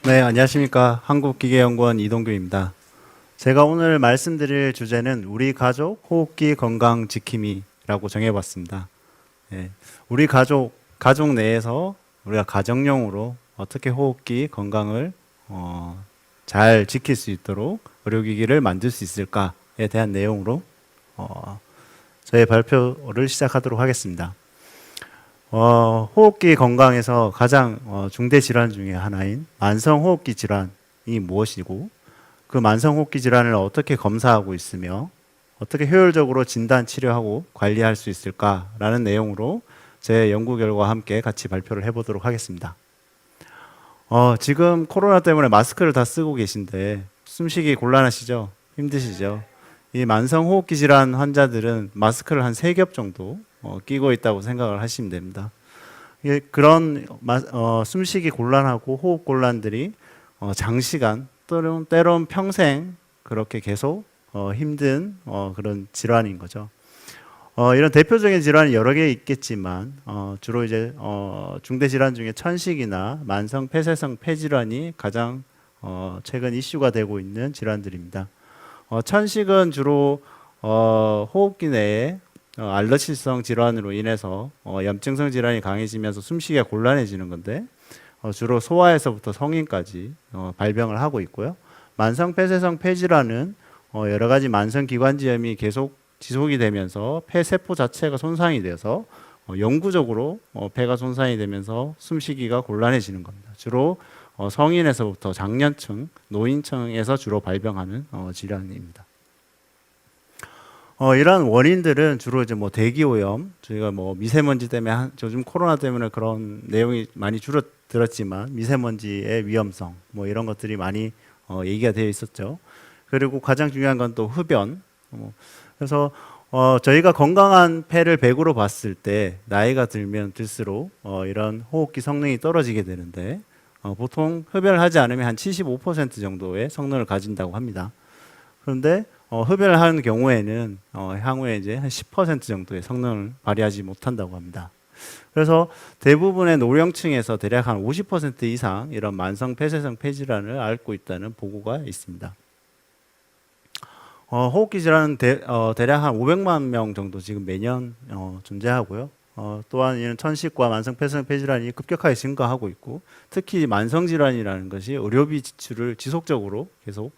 네, 안녕하십니까. 한국기계연구원 이동규입니다. 제가 오늘 말씀드릴 주제는 우리 가족 호흡기 건강 지킴이라고 정해봤습니다. 예, 우리 가족 내에서 우리가 가정용으로 어떻게 호흡기 건강을 잘 지킬 수 있도록 의료기기를 만들 수 있을까에 대한 내용으로 저의 발표를 시작하도록 하겠습니다. 호흡기 건강에서 가장 중대 질환 중에 하나인 만성호흡기 질환이 무엇이고 그 만성호흡기 질환을 어떻게 검사하고 있으며 어떻게 효율적으로 진단, 치료하고 관리할 수 있을까라는 내용으로 제 연구 결과와 함께 같이 발표를 해보도록 하겠습니다. 지금 코로나 때문에 마스크를 다 쓰고 계신데 숨쉬기 곤란하시죠? 힘드시죠? 이 만성호흡기 질환 환자들은 마스크를 한 3겹 정도 끼고 있다고 생각을 하시면 됩니다. 그런 숨쉬기 곤란하고 호흡 곤란들이 장시간 때론 평생 그렇게 계속 힘든 그런 질환인 거죠. 이런 대표적인 질환이 여러 개 있겠지만 주로 이제 중대 질환 중에 천식이나 만성 폐쇄성 폐질환이 가장 최근 이슈가 되고 있는 질환들입니다. 천식은 주로 호흡기 내에 알러지성 질환으로 인해서 염증성 질환이 강해지면서 숨쉬기가 곤란해지는 건데 주로 소아에서부터 성인까지 발병을 하고 있고요. 만성 폐쇄성 폐질환은 여러 가지 만성 기관지염이 계속 지속이 되면서 폐세포 자체가 손상이 되어서 영구적으로 폐가 손상이 되면서 숨쉬기가 곤란해지는 겁니다. 주로 성인에서부터 장년층, 노인층에서 주로 발병하는 질환입니다. 이러한 원인들은 주로 이제 뭐 대기오염, 저희가 뭐 미세먼지 때문에 요즘 코로나 때문에 그런 내용이 많이 줄어들었지만 미세먼지의 위험성, 뭐 이런 것들이 많이 얘기가 되어 있었죠. 그리고 가장 중요한 건 또 흡연. 그래서 저희가 건강한 폐를 100으로 봤을 때 나이가 들면 들수록 이런 호흡기 성능이 떨어지게 되는데 보통 흡연을 하지 않으면 한 75% 정도의 성능을 가진다고 합니다. 그런데 흡연을 하는 경우에는 향후에 이제 한 10% 정도의 성능을 발휘하지 못한다고 합니다. 그래서 대부분의 노령층에서 대략 한 50% 이상 이런 만성 폐쇄성 폐질환을 앓고 있다는 보고가 있습니다. 호흡기 질환은 대략 한 500만 명 정도 지금 매년 존재하고요. 또한 이런 천식과 만성 폐쇄성 폐질환이 급격하게 증가하고 있고 특히 만성 질환이라는 것이 의료비 지출을 지속적으로 계속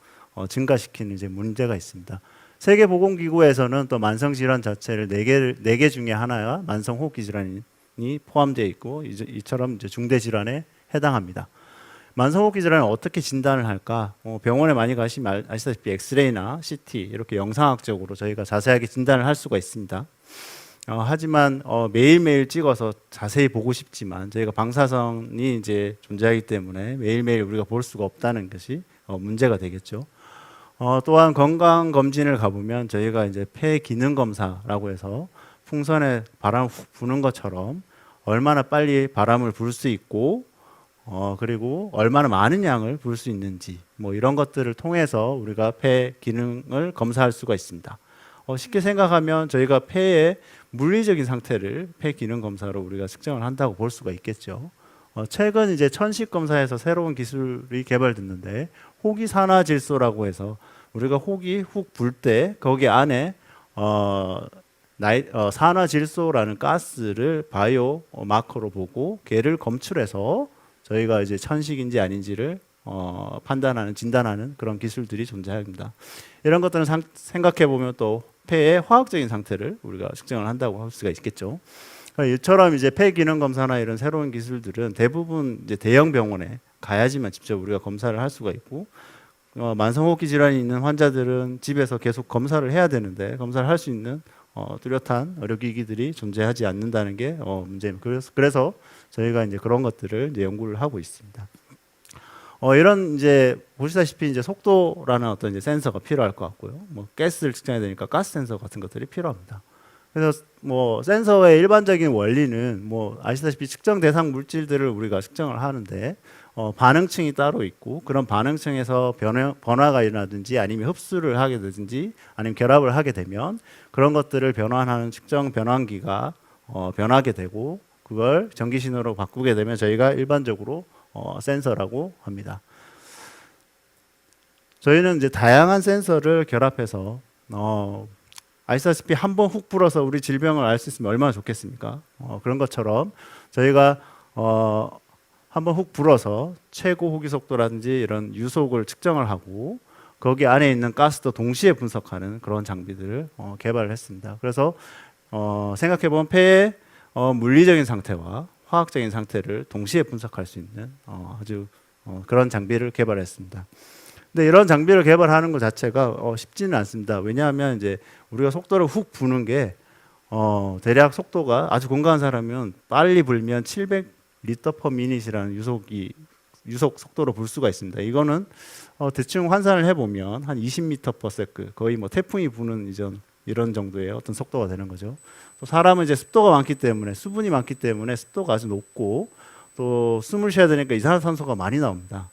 증가시키는 이제 문제가 있습니다. 세계보건기구에서는 또 만성 질환 자체를 4개 중에 하나가 만성 호흡기 질환이 포함되어 있고 이처럼 이제 중대 질환에 해당합니다. 만성 호흡기 질환을 어떻게 진단을 할까? 병원에 많이 가시면 아시다시피 엑스레이나 CT 이렇게 영상학적으로 저희가 자세하게 진단을 할 수가 있습니다. 하지만 매일매일 찍어서 자세히 보고 싶지만 저희가 방사선이 이제 존재하기 때문에 매일매일 우리가 볼 수가 없다는 것이 문제가 되겠죠. 또한 건강검진을 가보면 저희가 이제 폐 기능 검사라고 해서 풍선에 바람 훅 부는 것처럼 얼마나 빨리 바람을 불 수 있고 그리고 얼마나 많은 양을 불 수 있는지 뭐 이런 것들을 통해서 우리가 폐 기능을 검사할 수가 있습니다. 쉽게 생각하면 저희가 폐의 물리적인 상태를 폐 기능 검사로 우리가 측정을 한다고 볼 수가 있겠죠. 최근 이제 천식 검사에서 새로운 기술이 개발됐는데 호기 산화 질소라고 해서 우리가 호기 훅 불 때 거기 안에 산화 질소라는 가스를 바이오 마커로 보고 걔를 검출해서 저희가 이제 천식인지 아닌지를 판단하는 진단하는 그런 기술들이 존재합니다. 이런 것들은 생각해 보면 또 폐의 화학적인 상태를 우리가 측정을 한다고 할 수가 있겠죠. 이처럼 이제 폐 기능 검사나 이런 새로운 기술들은 대부분 이제 대형 병원에 가야지만 직접 우리가 검사를 할 수가 있고 만성호흡기 질환이 있는 환자들은 집에서 계속 검사를 해야 되는데 검사를 할 수 있는 뚜렷한 의료기기들이 존재하지 않는다는 게 문제입니다. 그래서 저희가 이제 그런 것들을 이제 연구를 하고 있습니다. 이런 이제 보시다시피 이제 속도라는 어떤 이제 센서가 필요할 것 같고요. 뭐 가스를 측정해야 되니까 가스 센서 같은 것들이 필요합니다. 그래서 뭐 센서의 일반적인 원리는 뭐 아시다시피 측정 대상 물질들을 우리가 측정을 하는데 반응층이 따로 있고 그런 반응층에서 변화가 일어나든지 아니면 흡수를 하게 되든지 아니면 결합을 하게 되면 그런 것들을 변환하는 측정 변환기가 변하게 되고 그걸 전기 신호로 바꾸게 되면 저희가 일반적으로 센서라고 합니다. 저희는 이제 다양한 센서를 결합해서 아시다시피 한 번 훅 불어서 우리 질병을 알 수 있으면 얼마나 좋겠습니까? 그런 것처럼 저희가 한 번 훅 불어서 최고 호기 속도라든지 이런 유속을 측정을 하고 거기 안에 있는 가스도 동시에 분석하는 그런 장비들을 개발을 했습니다. 그래서 생각해 보면 폐의 물리적인 상태와 화학적인 상태를 동시에 분석할 수 있는 아주 그런 장비를 개발했습니다. 근데 이런 장비를 개발하는 것 자체가 쉽지는 않습니다. 왜냐하면 이제 우리가 속도를 훅 부는 게 대략 속도가 아주 건강한 사람은 빨리 불면 700리터 퍼 미닛이라는 유속 속도로 불 수가 있습니다. 이거는 대충 환산을 해보면 한 20m per second, 거의 뭐 태풍이 부는 이런 정도의 어떤 속도가 되는 거죠. 또 사람은 이제 습도가 많기 때문에 수분이 많기 때문에 습도가 아주 높고 또 숨을 쉬어야 되니까 이산화탄소가 많이 나옵니다.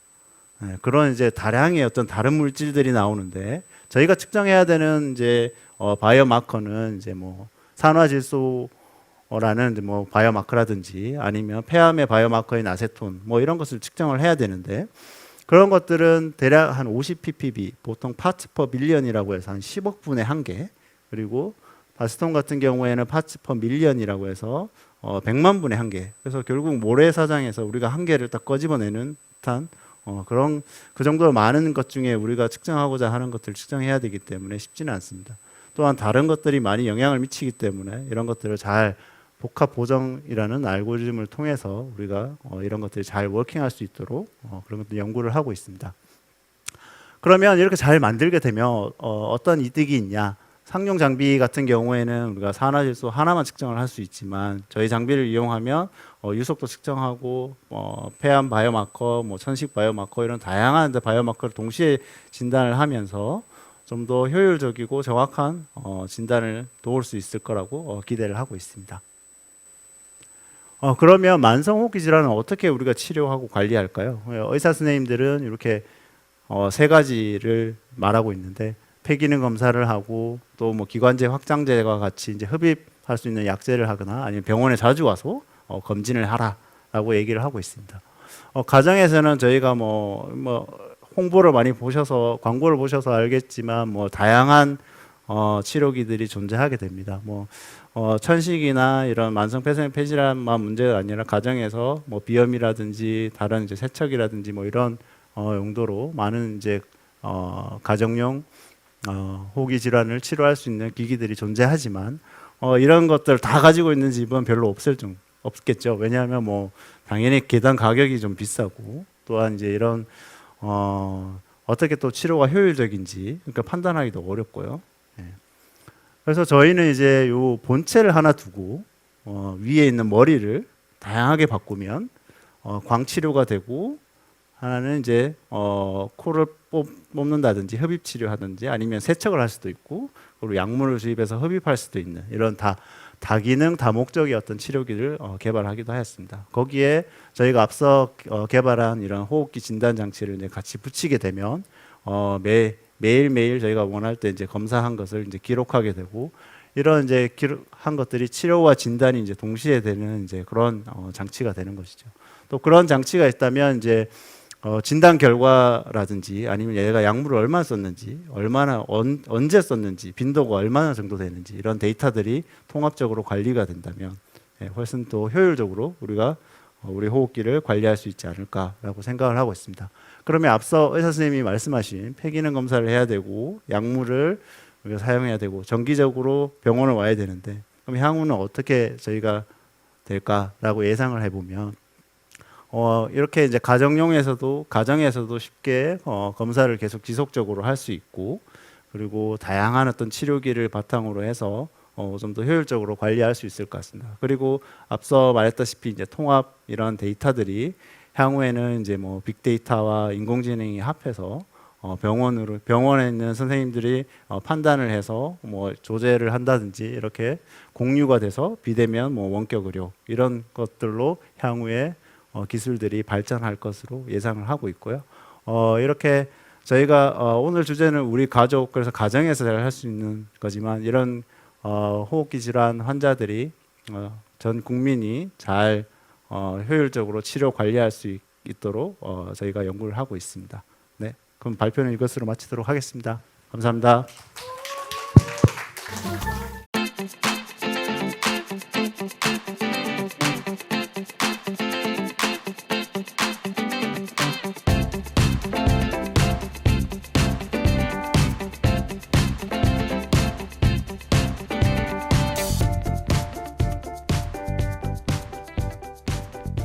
네, 그런 이제 다량의 어떤 다른 물질들이 나오는데 저희가 측정해야 되는 이제 바이오 마커는 이제 뭐 산화질소라는 이제 뭐 바이오 마커라든지 아니면 폐암의 바이오 마커인 아세톤 뭐 이런 것을 측정을 해야 되는데 그런 것들은 대략 한 50 ppb 보통 파츠 퍼 빌리언이라고 해서 한 10억 분의 1개 그리고 바스톤 같은 경우에는 파츠 퍼 밀리언이라고 해서 100만 분의 1개 그래서 결국 모래사장에서 우리가 한 개를 딱 꺼집어내는 듯한 그런 그 정도로 많은 것 중에 우리가 측정하고자 하는 것들을 측정해야 되기 때문에 쉽지는 않습니다. 또한 다른 것들이 많이 영향을 미치기 때문에 이런 것들을 잘 복합 보정이라는 알고리즘을 통해서 우리가 이런 것들이 잘 워킹할 수 있도록 그런 것들 연구를 하고 있습니다. 그러면 이렇게 잘 만들게 되면 어떤 이득이 있냐? 상용 장비 같은 경우에는 우리가 산화질소 하나만 측정을 할 수 있지만 저희 장비를 이용하면 유속도 측정하고 폐암 바이오마커, 뭐 천식 바이오마커 이런 다양한 바이오마커를 동시에 진단을 하면서 좀 더 효율적이고 정확한 진단을 도울 수 있을 거라고 기대를 하고 있습니다. 그러면 만성호흡기 질환은 어떻게 우리가 치료하고 관리할까요? 의사 선생님들은 이렇게 세 가지를 말하고 있는데 폐기능 검사를 하고 또 뭐 기관지 확장제와 같이 이제 흡입할 수 있는 약제를 하거나 아니면 병원에 자주 와서 검진을 하라라고 얘기를 하고 있습니다. 가정에서는 저희가 뭐 홍보를 많이 보셔서 광고를 보셔서 알겠지만 뭐 다양한 치료기들이 존재하게 됩니다. 뭐 천식이나 이런 만성 폐쇄 폐질환만 문제가 아니라 가정에서 뭐 비염이라든지 다른 이제 세척이라든지 뭐 이런 용도로 많은 이제 가정용 호흡기 질환을 치료할 수 있는 기기들이 존재하지만 이런 것들 다 가지고 있는 집은 별로 없겠죠. 왜냐하면 뭐 당연히 계단 가격이 좀 비싸고 또한 이제 이런 어떻게 또 치료가 효율적인지 그러니까 판단하기도 어렵고요. 예. 그래서 저희는 이제 요 본체를 하나 두고 위에 있는 머리를 다양하게 바꾸면 광치료가 되고 하나는 이제 코를 뽑는다든지 흡입 치료하든지 아니면 세척을 할 수도 있고 그리고 약물을 주입해서 흡입할 수도 있는 이런 다기능 다목적의 어떤 치료기를 개발하기도 하였습니다. 거기에 저희가 앞서 개발한 이런 호흡기 진단 장치를 이제 같이 붙이게 되면 매일매일 저희가 원할 때 이제 검사한 것을 이제 기록하게 되고 이런 이제 기록한 것들이 치료와 진단이 이제 동시에 되는 이제 그런 장치가 되는 것이죠. 또 그런 장치가 있다면 이제 진단 결과라든지 아니면 얘가 약물을 얼마나 썼는지, 얼마나 언제 썼는지, 빈도가 얼마나 정도 되는지 이런 데이터들이 통합적으로 관리가 된다면 훨씬 더 효율적으로 우리가 우리 호흡기를 관리할 수 있지 않을까라고 생각을 하고 있습니다. 그러면 앞서 의사 선생님이 말씀하신 폐기능 검사를 해야 되고 약물을 우리가 사용해야 되고 정기적으로 병원을 와야 되는데 그럼 향후는 어떻게 저희가 될까라고 예상을 해보면 이렇게 이제 가정에서도 쉽게 검사를 계속 지속적으로 할 수 있고 그리고 다양한 어떤 치료기를 바탕으로 해서 좀 더 효율적으로 관리할 수 있을 것 같습니다. 그리고 앞서 말했다시피 이제 통합 이런 데이터들이 향후에는 이제 뭐 빅데이터와 인공지능이 합해서 병원에 있는 선생님들이 판단을 해서 뭐 조제를 한다든지 이렇게 공유가 돼서 비대면 뭐 원격 의료 이런 것들로 향후에 기술들이 발전할 것으로 예상을 하고 있고요. 이렇게 저희가 오늘 주제는 우리 가족 그래서 가정에서 잘 할 수 있는 거지만 이런 호흡기 질환 환자들이 전 국민이 잘 효율적으로 치료 관리할 수 있도록 저희가 연구를 하고 있습니다. 네, 그럼 발표는 이것으로 마치도록 하겠습니다. 감사합니다.